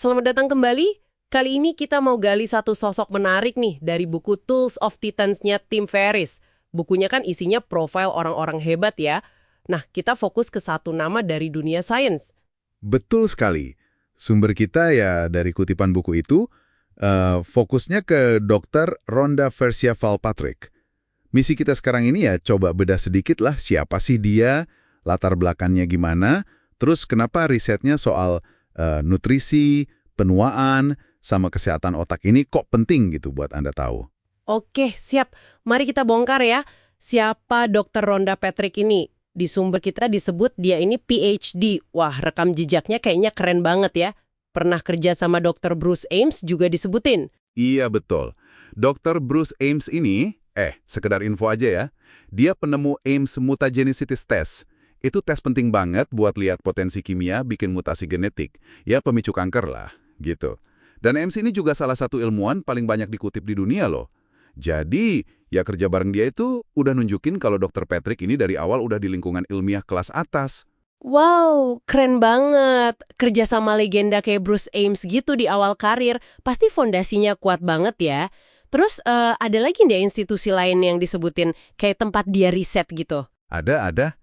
Selamat datang kembali. Kali ini kita mau gali satu sosok menarik nih dari buku Tools of Titans-nya Tim Ferriss. Bukunya kan isinya profil orang-orang hebat ya. Nah, kita fokus ke satu nama dari dunia sains. Betul sekali. Sumber kita ya dari kutipan buku itu, fokusnya ke Dr. Rhonda Versia Fitzpatrick. Misi kita sekarang ini ya coba bedah sedikit lah siapa sih dia, latar belakangnya gimana, terus kenapa risetnya soal nutrisi, penuaan, sama kesehatan otak ini kok penting gitu buat Anda tahu. Oke, siap. Mari kita bongkar ya. Siapa Dr. Rhonda Patrick ini? Di sumber kita disebut dia ini PhD. Wah, rekam jejaknya kayaknya keren banget ya. Pernah kerja sama Dr. Bruce Ames juga disebutin. Iya betul. Dr. Bruce Ames ini, sekedar info aja ya, dia penemu Ames Mutagenicity Test. Itu tes penting banget buat lihat potensi kimia bikin mutasi genetik. Ya pemicu kanker lah, gitu. Dan Ames ini juga salah satu ilmuwan paling banyak dikutip di dunia loh. Jadi, ya kerja bareng dia itu udah nunjukin kalau Dr. Patrick ini dari awal udah di lingkungan ilmiah kelas atas. Wow, keren banget. Kerja sama legenda kayak Bruce Ames gitu di awal karir, pasti fondasinya kuat banget ya. Terus ada lagi nggak institusi lain yang disebutin kayak tempat dia riset gitu? Ada.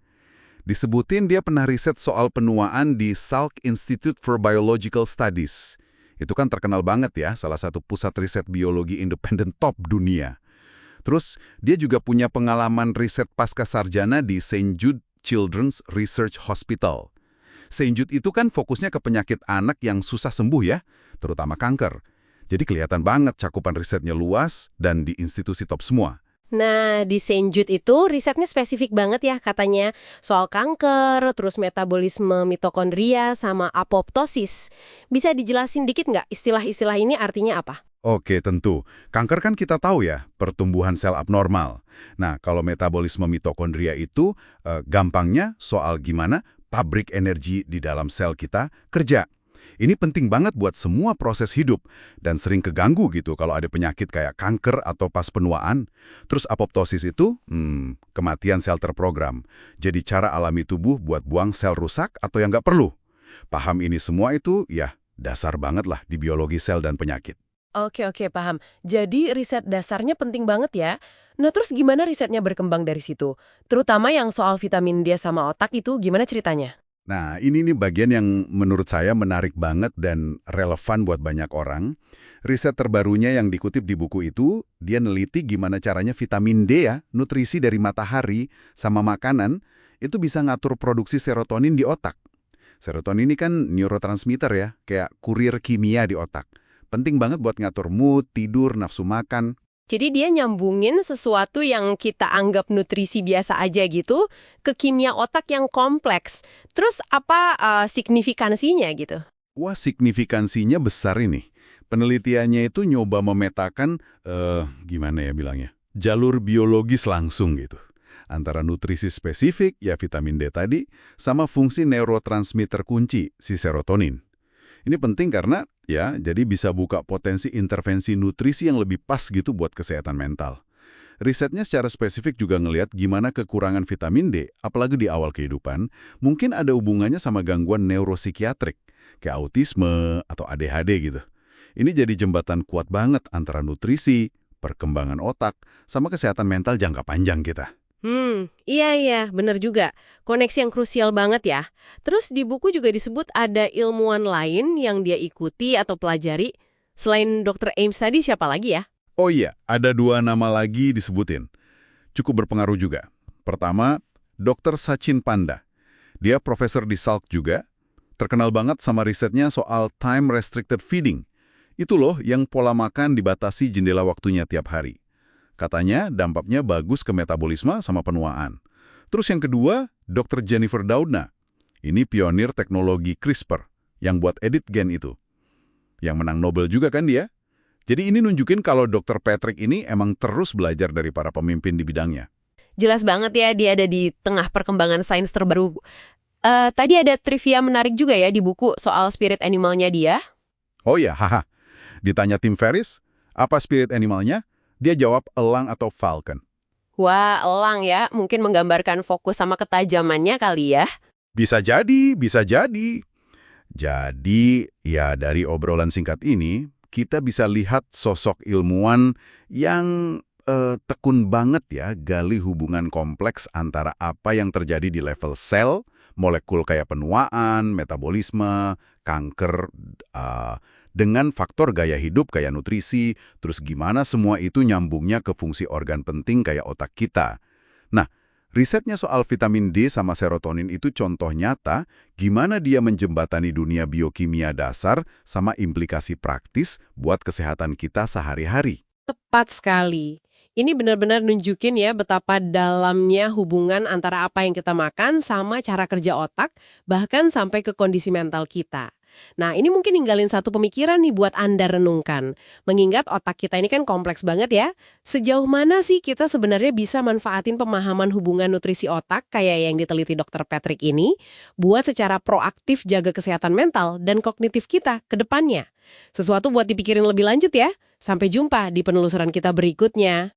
Disebutin dia pernah riset soal penuaan di Salk Institute for Biological Studies. Itu kan terkenal banget ya, salah satu pusat riset biologi independen top dunia. Terus, dia juga punya pengalaman riset pasca sarjana di St. Jude Children's Research Hospital. St. Jude itu kan fokusnya ke penyakit anak yang susah sembuh ya, terutama kanker. Jadi kelihatan banget cakupan risetnya luas dan di institusi top semua. Nah, di St. Jude itu risetnya spesifik banget ya katanya. Soal kanker, terus metabolisme mitokondria, sama apoptosis. Bisa dijelasin dikit nggak istilah-istilah ini artinya apa? Oke, tentu. Kanker kan kita tahu ya, pertumbuhan sel abnormal. Nah, kalau metabolisme mitokondria itu, gampangnya soal gimana pabrik energi di dalam sel kita kerja. Ini penting banget buat semua proses hidup dan sering keganggu gitu kalau ada penyakit kayak kanker atau pas penuaan. Terus apoptosis itu, kematian sel terprogram. Jadi cara alami tubuh buat buang sel rusak atau yang nggak perlu. Paham ini semua itu, ya dasar banget lah di biologi sel dan penyakit. Oke, paham. Jadi riset dasarnya penting banget ya. Nah, terus gimana risetnya berkembang dari situ? Terutama yang soal vitamin D sama otak itu gimana ceritanya? Nah, ini nih bagian yang menurut saya menarik banget dan relevan buat banyak orang. Riset terbarunya yang dikutip di buku itu, dia neliti gimana caranya vitamin D ya, nutrisi dari matahari sama makanan, itu bisa ngatur produksi serotonin di otak. Serotonin ini kan neurotransmitter ya, kayak kurir kimia di otak. Penting banget buat ngatur mood, tidur, nafsu makan. Jadi dia nyambungin sesuatu yang kita anggap nutrisi biasa aja gitu ke kimia otak yang kompleks. Terus apa signifikansinya gitu? Wah, signifikansinya besar ini. Penelitiannya itu nyoba memetakan, gimana ya bilangnya, jalur biologis langsung gitu. Antara nutrisi spesifik, ya vitamin D tadi, sama fungsi neurotransmitter kunci, si serotonin. Ini penting karena, ya, jadi bisa buka potensi intervensi nutrisi yang lebih pas gitu buat kesehatan mental. Risetnya secara spesifik juga ngelihat gimana kekurangan vitamin D, apalagi di awal kehidupan, mungkin ada hubungannya sama gangguan neuropsikiatrik, kayak autisme atau ADHD gitu. Ini jadi jembatan kuat banget antara nutrisi, perkembangan otak, sama kesehatan mental jangka panjang kita. Iya, bener juga. Koneksi yang krusial banget ya. Terus di buku juga disebut ada ilmuwan lain yang dia ikuti atau pelajari. Selain Dr. Ames tadi siapa lagi ya? Oh iya, ada 2 nama lagi disebutin. Cukup berpengaruh juga. Pertama, Dr. Sachin Panda. Dia profesor di Salk juga. Terkenal banget sama risetnya soal time restricted feeding. Itu loh yang pola makan dibatasi jendela waktunya tiap hari. Katanya dampaknya bagus ke metabolisme sama penuaan. Terus yang kedua, Dr. Jennifer Doudna. Ini pionir teknologi CRISPR yang buat edit gen itu. Yang menang Nobel juga kan dia? Jadi ini nunjukin kalau Dr. Patrick ini emang terus belajar dari para pemimpin di bidangnya. Jelas banget ya dia ada di tengah perkembangan sains terbaru. Tadi ada trivia menarik juga ya di buku soal spirit animalnya dia. Oh ya, haha. Ditanya Tim Ferriss, apa spirit animalnya? Dia jawab elang atau falcon. Wah, elang ya. Mungkin menggambarkan fokus sama ketajamannya kali ya. Bisa jadi, bisa jadi. Jadi, ya dari obrolan singkat ini, kita bisa lihat sosok ilmuwan yang tekun banget ya gali hubungan kompleks antara apa yang terjadi di level sel, molekul kayak penuaan, metabolisme, kanker, eh, dengan faktor gaya hidup kayak nutrisi, terus gimana semua itu nyambungnya ke fungsi organ penting kayak otak kita. Nah, risetnya soal vitamin D sama serotonin itu contoh nyata gimana dia menjembatani dunia biokimia dasar sama implikasi praktis buat kesehatan kita sehari-hari. Tepat sekali. Ini benar-benar nunjukin ya betapa dalamnya hubungan antara apa yang kita makan sama cara kerja otak, bahkan sampai ke kondisi mental kita. Nah, ini mungkin ninggalin satu pemikiran nih buat Anda renungkan. Mengingat otak kita ini kan kompleks banget ya. Sejauh mana sih kita sebenarnya bisa manfaatin pemahaman hubungan nutrisi otak kayak yang diteliti Dr. Patrick ini buat secara proaktif jaga kesehatan mental dan kognitif kita ke depannya? Sesuatu buat dipikirin lebih lanjut ya. Sampai jumpa di penelusuran kita berikutnya.